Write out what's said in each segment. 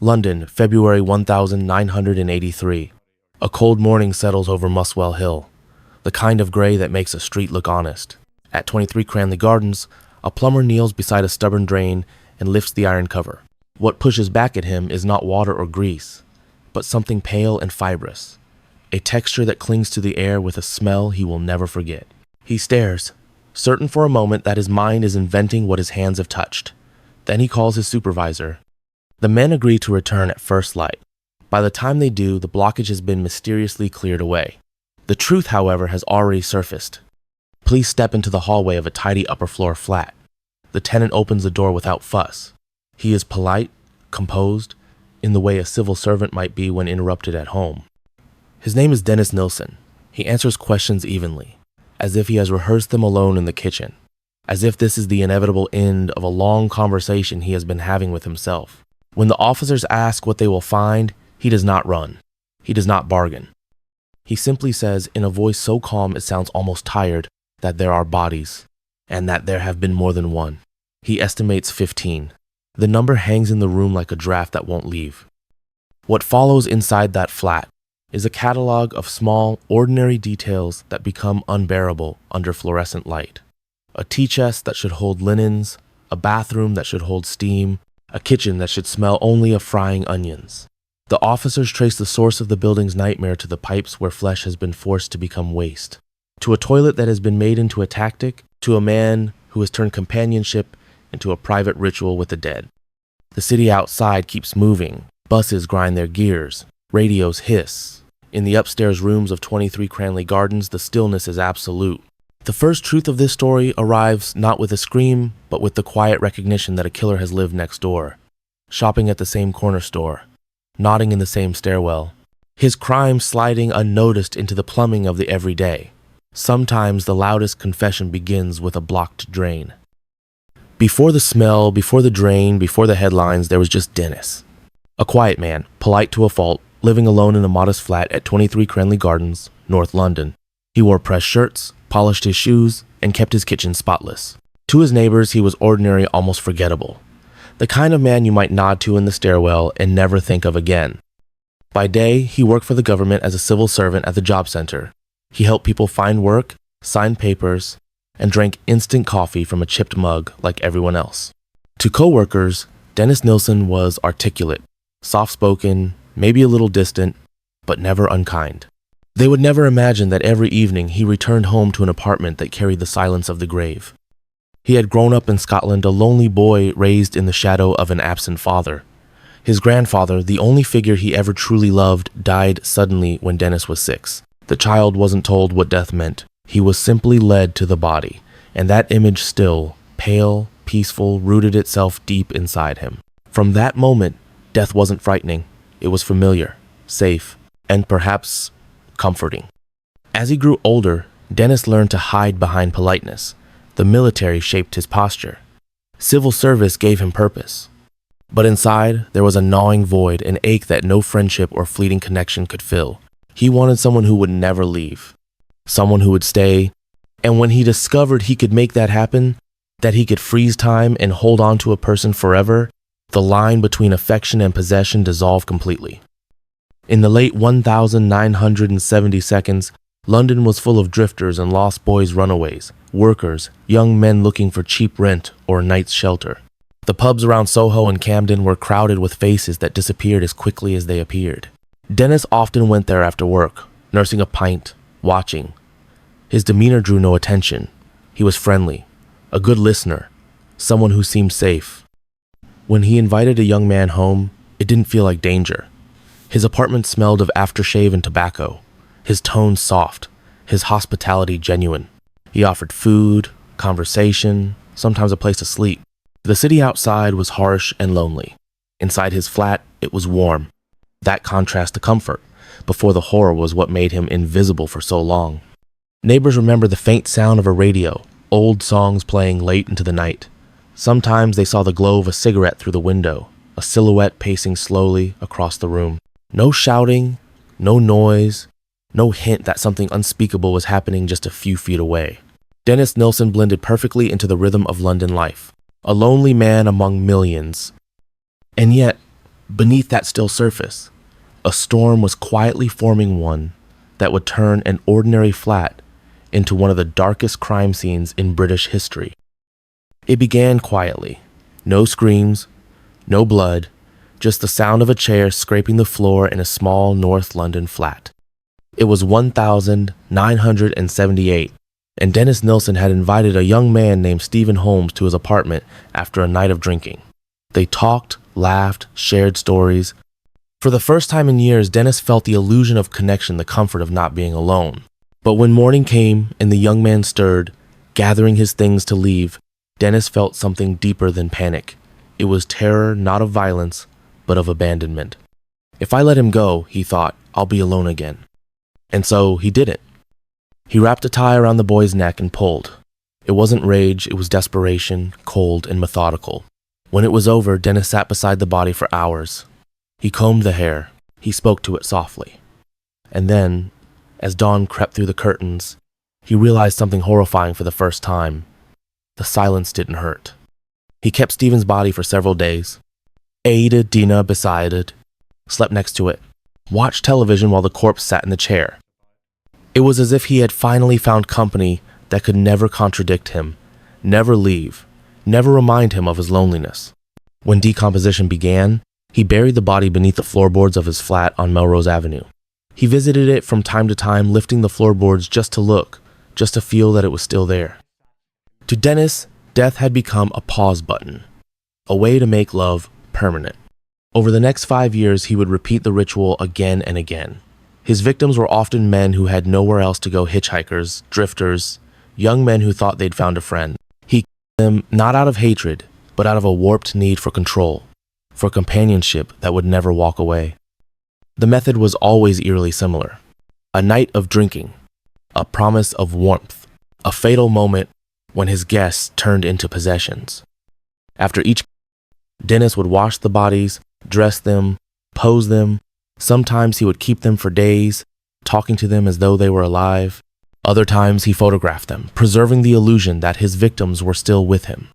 London, February 1983. A cold morning settles over Muswell Hill, the kind of gray that makes a street look honest. At 23 Cranley Gardens, a plumber kneels beside a stubborn drain and lifts the iron cover. What pushes back at him is not water or grease, but something pale and fibrous, a texture that clings to the air with a smell he will never forget. He stares, certain for a moment that his mind is inventing what his hands have touched. Then he calls his supervisor. The men agree to return at first light. By the time they do, the blockage has been mysteriously cleared away. The truth, however, has already surfaced. Police step into the hallway of a tidy upper floor flat. The tenant opens the door without fuss. He is polite, composed, in the way a civil servant might be when interrupted at home. His name is Dennis Nilsen. He answers questions evenly, as if he has rehearsed them alone in the kitchen, as if this is the inevitable end of a long conversation he has been having with himself. When the officers ask what they will find, he does not run. He does not bargain. He simply says, in a voice so calm it sounds almost tired, that there are bodies, and that there have been more than one. He estimates 15. The number hangs in the room like a draft that won't leave. What follows inside that flat is a catalog of small, ordinary details that become unbearable under fluorescent light. A tea chest that should hold linens, a bathroom that should hold steam, a kitchen that should smell only of frying onions. The officers trace the source of the building's nightmare to the pipes where flesh has been forced to become waste, to a toilet that has been made into a tactic, to a man who has turned companionship into a private ritual with the dead. The city outside keeps moving. Buses grind their gears. Radios hiss. In the upstairs rooms of 23 Cranley Gardens, the stillness is absolute. The first truth of this story arrives not with a scream, but with the quiet recognition that a killer has lived next door, shopping at the same corner store, nodding in the same stairwell, his crime sliding unnoticed into the plumbing of the everyday. Sometimes the loudest confession begins with a blocked drain. Before the smell, before the drain, before the headlines, there was just Dennis. A quiet man, polite to a fault, living alone in a modest flat at 23 Cranley Gardens, North London. He wore pressed shirts, polished his shoes, and kept his kitchen spotless. To his neighbors, he was ordinary, almost forgettable. The kind of man you might nod to in the stairwell and never think of again. By day, he worked for the government as a civil servant at the job center. He helped people find work, signed papers, and drank instant coffee from a chipped mug like everyone else. To co-workers, Dennis Nilsen was articulate, soft-spoken, maybe a little distant, but never unkind. They would never imagine that every evening he returned home to an apartment that carried the silence of the grave. He had grown up in Scotland, a lonely boy raised in the shadow of an absent father. His grandfather, the only figure he ever truly loved, died suddenly when Dennis was 6. The child wasn't told what death meant. He was simply led to the body, and that image still, pale, peaceful, rooted itself deep inside him. From that moment, death wasn't frightening. It was familiar, safe, and perhaps comforting. As he grew older, Dennis learned to hide behind politeness. The military shaped his posture. Civil service gave him purpose. But inside, there was a gnawing void, an ache that no friendship or fleeting connection could fill. He wanted someone who would never leave, someone who would stay, and when he discovered he could make that happen, that he could freeze time and hold on to a person forever, the line between affection and possession dissolved completely. In the late 1970 seconds, London was full of drifters and lost boys runaways, workers, young men looking for cheap rent or a night's shelter. The pubs around Soho and Camden were crowded with faces that disappeared as quickly as they appeared. Dennis often went there after work, nursing a pint, watching. His demeanor drew no attention. He was friendly, a good listener, someone who seemed safe. When he invited a young man home, it didn't feel like danger. His apartment smelled of aftershave and tobacco, his tone soft, his hospitality genuine. He offered food, conversation, sometimes a place to sleep. The city outside was harsh and lonely. Inside his flat, it was warm. That contrast to comfort, before the horror was what made him invisible for so long. Neighbors remember the faint sound of a radio, old songs playing late into the night. Sometimes they saw the glow of a cigarette through the window, a silhouette pacing slowly across the room. No shouting, no noise, no hint that something unspeakable was happening just a few feet away. Dennis Nilsen blended perfectly into the rhythm of London life, a lonely man among millions. And yet, Beneath that still surface, a storm was quietly forming, one that would turn an ordinary flat into one of the darkest crime scenes in British history. It began quietly. No screams, no blood, just the sound of a chair scraping the floor in a small North London flat. It was 1978, and Dennis Nilsen had invited a young man named Stephen Holmes to his apartment after a night of drinking. They talked, laughed, shared stories. For the first time in years, Dennis felt the illusion of connection, the comfort of not being alone. But when morning came and the young man stirred, gathering his things to leave, Dennis felt something deeper than panic. It was terror, not of violence, but of abandonment. If I let him go, he thought, I'll be alone again. And so he didn't. He wrapped a tie around the boy's neck and pulled. It wasn't rage, it was desperation, cold and methodical. When it was over, Dennis sat beside the body for hours. He combed the hair. He spoke to it softly. And then, as dawn crept through the curtains, he realized something horrifying for the first time. The silence didn't hurt. He kept Stephen's body for several days. Ate dinner beside it, slept next to it, watched television while the corpse sat in the chair. It was as if he had finally found company that could never contradict him, never leave, never remind him of his loneliness. When decomposition began, he buried the body beneath the floorboards of his flat on Melrose Avenue. He visited it from time to time, lifting the floorboards just to look, just to feel that it was still there. To Dennis, death had become a pause button, a way to make love permanent. Over the next 5 years, he would repeat the ritual again and again. His victims were often men who had nowhere else to go, hitchhikers, drifters, young men who thought they'd found a friend. He killed them not out of hatred, but out of a warped need for control, for companionship that would never walk away. The method was always eerily similar. A night of drinking, a promise of warmth, a fatal moment when his guests turned into possessions. After each, Dennis would wash the bodies, dress them, pose them. Sometimes he would keep them for days, talking to them as though they were alive. Other times he photographed them, preserving the illusion that his victims were still with him.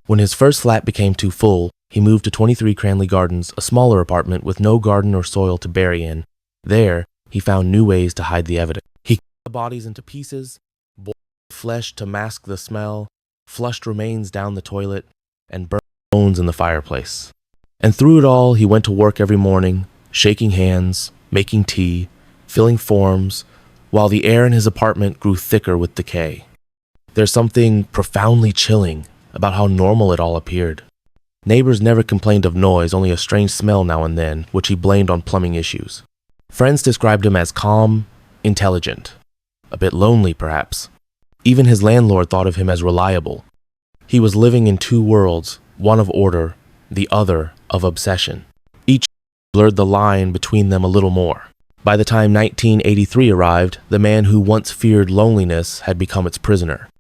When his first flat became too full, he moved to 23 Cranley Gardens, a smaller apartment with no garden or soil to bury in. There, he found new ways to hide the evidence. He cut the bodies into pieces, boiled flesh to mask the smell, flushed remains down the toilet, and burned bones in the fireplace. And through it all, he went to work every morning, shaking hands, making tea, filling forms, while the air in his apartment grew thicker with decay. There's something profoundly chilling about how normal it all appeared. Neighbors never complained of noise, only a strange smell now and then, which he blamed on plumbing issues. Friends described him as calm, intelligent, a bit lonely perhaps. Even his landlord thought of him as reliable. He was living in two worlds, one of order, the other of obsession. Each blurred the line between them a little more. By the time 1983 arrived, the man who once feared loneliness had become its prisoner.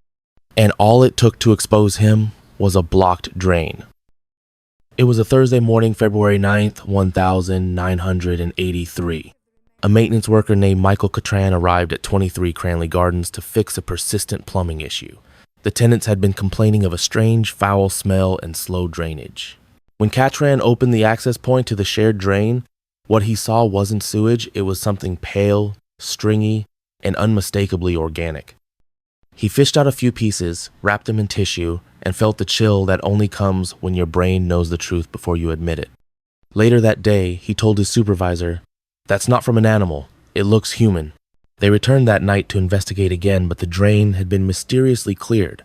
And all it took to expose him was a blocked drain. It was a Thursday morning, February 9th, 1983. A maintenance worker named Michael Catran arrived at 23 Cranley Gardens to fix a persistent plumbing issue. The tenants had been complaining of a strange, foul smell and slow drainage. When Catran opened the access point to the shared drain, what he saw wasn't sewage, it was something pale, stringy, and unmistakably organic. He fished out a few pieces, wrapped them in tissue, and felt the chill that only comes when your brain knows the truth before you admit it. Later that day, he told his supervisor, "That's not from an animal. It looks human." They returned that night to investigate again, but the drain had been mysteriously cleared.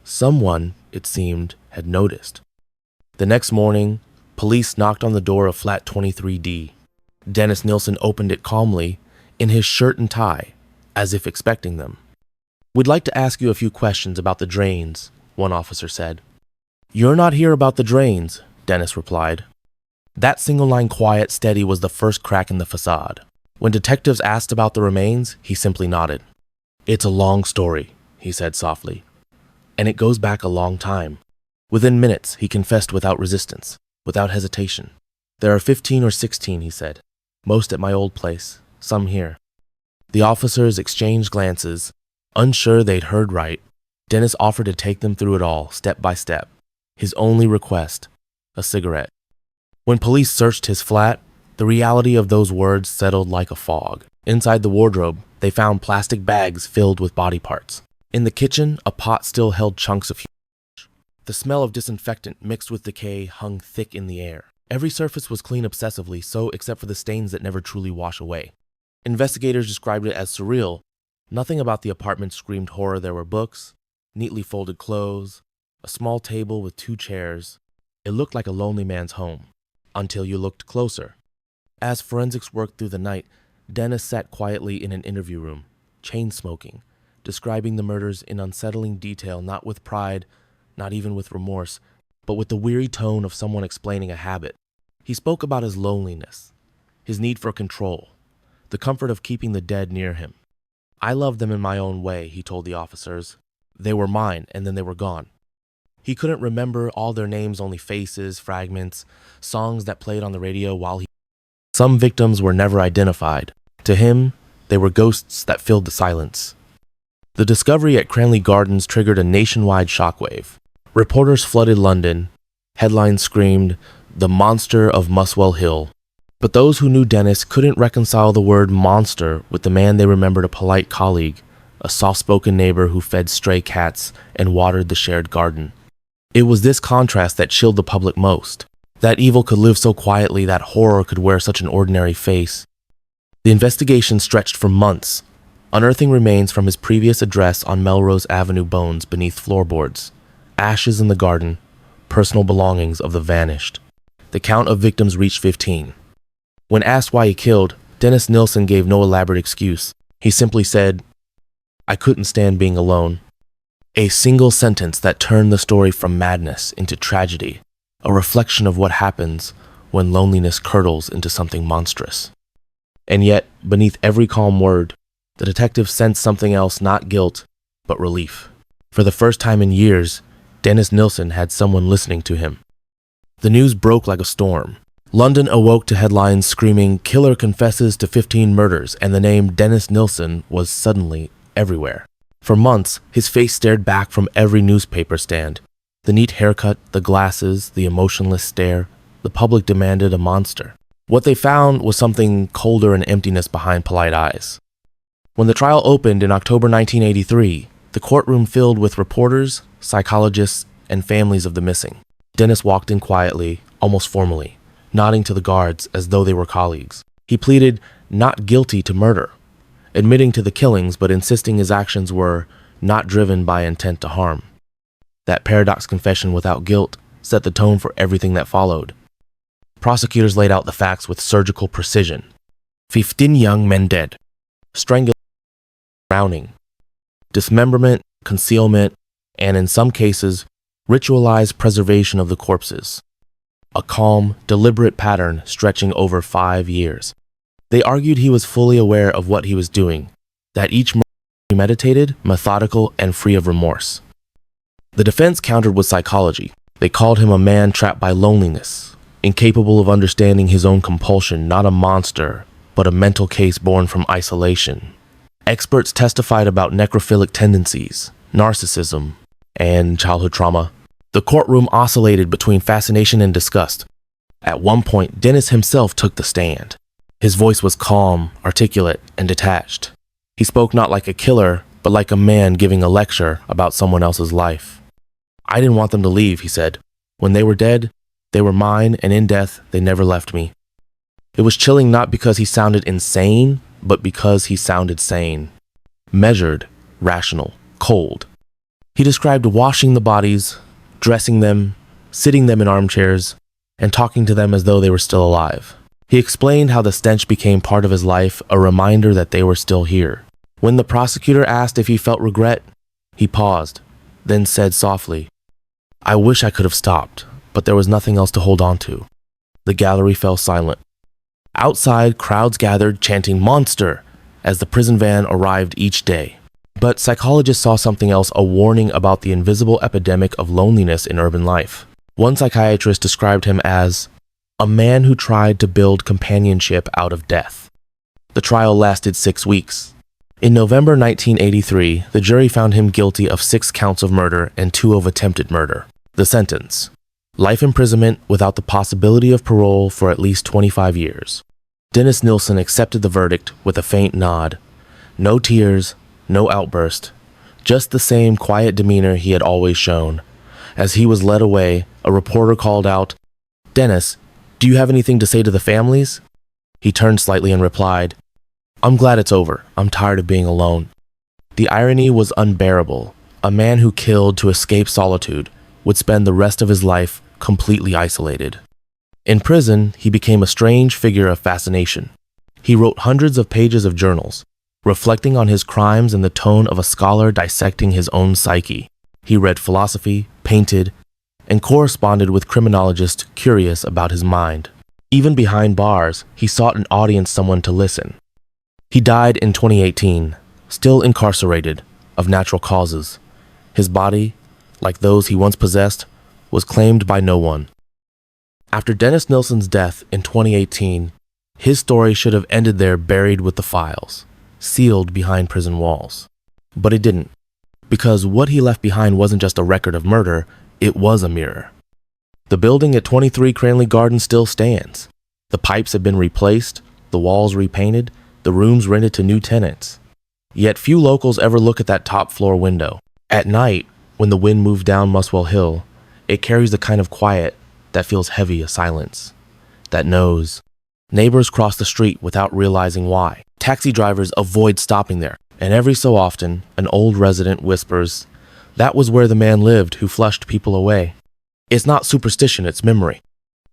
Someone, it seemed, had noticed. The next morning, police knocked on the door of flat 23D. Dennis Nilsen opened it calmly, in his shirt and tie, as if expecting them. "We'd like to ask you a few questions about the drains," one officer said. "You're not here about the drains," Dennis replied. That single line, quiet, steady, was the first crack in the facade. When detectives asked about the remains, he simply nodded. "It's a long story," he said softly. "And it goes back a long time." Within minutes, he confessed without resistance, without hesitation. "There are 15 or 16, he said. "Most at my old place, some here." The officers exchanged glances. Unsure they'd heard right, Dennis offered to take them through it all, step by step. His only request, a cigarette. When police searched his flat, the reality of those words settled like a fog. Inside the wardrobe, they found plastic bags filled with body parts. In the kitchen, a pot still held chunks of flesh. The smell of disinfectant mixed with decay hung thick in the air. Every surface was clean obsessively, so except for the stains that never truly wash away. Investigators described it as surreal. Nothing about the apartment screamed horror. There were books, neatly folded clothes, a small table with 2 chairs. It looked like a lonely man's home, until you looked closer. As forensics worked through the night, Dennis sat quietly in an interview room, chain-smoking, describing the murders in unsettling detail, not with pride, not even with remorse, but with the weary tone of someone explaining a habit. He spoke about his loneliness, his need for control, the comfort of keeping the dead near him. "I loved them in my own way," he told the officers. "They were mine, and then they were gone." He couldn't remember all their names, only faces, fragments, songs that played on the radio while he... Some victims were never identified. To him, they were ghosts that filled the silence. The discovery at Cranley Gardens triggered a nationwide shockwave. Reporters flooded London. Headlines screamed, "The Monster of Muswell Hill." But those who knew Dennis couldn't reconcile the word monster with the man they remembered, a polite colleague, a soft-spoken neighbor who fed stray cats and watered the shared garden. It was this contrast that chilled the public most. That evil could live so quietly, that horror could wear such an ordinary face. The investigation stretched for months, unearthing remains from his previous address on Melrose Avenue, bones beneath floorboards, ashes in the garden, personal belongings of the vanished. The count of victims reached 15. When asked why he killed, Dennis Nilsen gave no elaborate excuse. He simply said, "I couldn't stand being alone." A single sentence that turned the story from madness into tragedy, a reflection of what happens when loneliness curdles into something monstrous. And yet, beneath every calm word, the detective sensed something else, not guilt, but relief. For the first time in years, Dennis Nilsen had someone listening to him. The news broke like a storm. London awoke to headlines screaming, "Killer confesses to 15 murders," and the name Dennis Nilsen was suddenly everywhere. For months, his face stared back from every newspaper stand. The neat haircut, the glasses, the emotionless stare. The public demanded a monster. What they found was something colder, and emptiness behind polite eyes. When the trial opened in October 1983, the courtroom filled with reporters, psychologists, and families of the missing. Dennis walked in quietly, almost formally, nodding to the guards as though they were colleagues. He pleaded not guilty to murder, admitting to the killings but insisting his actions were not driven by intent to harm. That paradox confession without guilt set the tone for everything that followed. Prosecutors laid out the facts with surgical precision. 15 young men dead, strangulation, drowning, dismemberment, concealment, and in some cases, ritualized preservation of the corpses. A calm, deliberate pattern stretching over 5 years. They argued he was fully aware of what he was doing, that each murder was premeditated, methodical, and free of remorse. The defense countered with psychology. They called him a man trapped by loneliness, incapable of understanding his own compulsion, not a monster, but a mental case born from isolation. Experts testified about necrophilic tendencies, narcissism, and childhood trauma. The courtroom oscillated between fascination and disgust. At one point, Dennis himself took the stand. His voice was calm, articulate, and detached. He spoke not like a killer, but like a man giving a lecture about someone else's life. "I didn't want them to leave," he said. "When they were dead, they were mine, and in death, they never left me." It was chilling not because he sounded insane, but because he sounded sane. Measured, rational, cold. He described washing the bodies, dressing them, sitting them in armchairs, and talking to them as though they were still alive. He explained how the stench became part of his life, a reminder that they were still here. When the prosecutor asked if he felt regret, he paused, then said softly, "I wish I could have stopped, but there was nothing else to hold on to." The gallery fell silent. Outside, crowds gathered, chanting "Monster!" as the prison van arrived each day. But psychologists saw something else, a warning about the invisible epidemic of loneliness in urban life. One psychiatrist described him as a man who tried to build companionship out of death. The trial lasted 6 weeks. In November 1983, the jury found him guilty of 6 counts of murder and 2 of attempted murder. The sentence: Life imprisonment without the possibility of parole for at least 25 years. Dennis Nilsen accepted the verdict with a faint nod. No tears, no outburst, just the same quiet demeanor he had always shown. As he was led away, a reporter called out, "Dennis, do you have anything to say to the families?" He turned slightly and replied, "I'm glad it's over. I'm tired of being alone." The irony was unbearable. A man who killed to escape solitude would spend the rest of his life completely isolated. In prison, he became a strange figure of fascination. He wrote hundreds of pages of journals, reflecting on his crimes in the tone of a scholar dissecting his own psyche. He read philosophy, painted, and corresponded with criminologists curious about his mind. Even behind bars, he sought an audience, someone to listen. He died in 2018, still incarcerated, of natural causes. His body, like those he once possessed, was claimed by no one. After Dennis Nilsen's death in 2018, his story should have ended there, buried with the files, sealed behind prison walls. But it didn't, because what he left behind wasn't just a record of murder, it was a mirror. The building at 23 Cranley Gardens still stands. The pipes have been replaced, the walls repainted, the rooms rented to new tenants. Yet few locals ever look at that top floor window. At night, when the wind moves down Muswell Hill, it carries the kind of quiet that feels heavy as silence, that knows. Neighbors cross the street without realizing why. Taxi drivers avoid stopping there, and every so often, an old resident whispers, "That was where the man lived who flushed people away." It's not superstition, it's memory.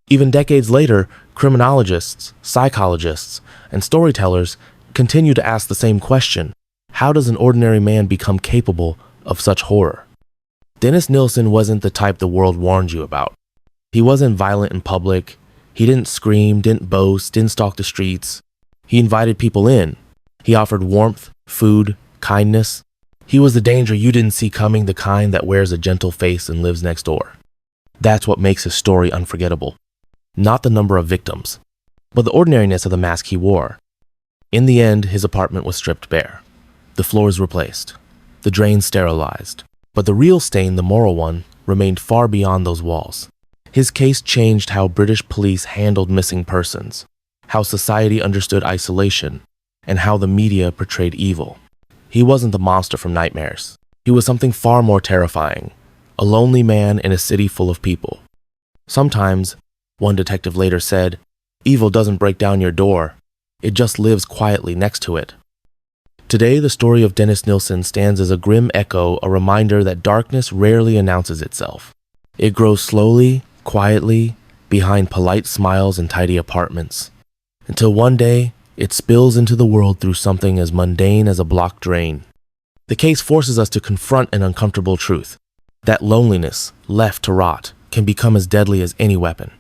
Even decades later, criminologists, psychologists, and storytellers continue to ask the same question: how does an ordinary man become capable of such horror? Dennis Nilsen wasn't the type the world warned you about. He wasn't violent in public. He didn't scream, didn't boast, didn't stalk the streets. He invited people in. He offered warmth, food, kindness. He was the danger you didn't see coming, the kind that wears a gentle face and lives next door. That's what makes his story unforgettable. Not the number of victims, but the ordinariness of the mask he wore. In the end, his apartment was stripped bare. The floors replaced. The drains sterilized. But the real stain, the moral one, remained far beyond those walls. His case changed how British police handled missing persons, how society understood isolation, and how the media portrayed evil. He wasn't the monster from nightmares. He was something far more terrifying, a lonely man in a city full of people. Sometimes, one detective later said, evil doesn't break down your door, it just lives quietly next to it. Today, the story of Dennis Nilsen stands as a grim echo, a reminder that darkness rarely announces itself. It grows slowly, quietly, behind polite smiles and tidy apartments, until one day, it spills into the world through something as mundane as a blocked drain. The case forces us to confront an uncomfortable truth, that loneliness, left to rot, can become as deadly as any weapon.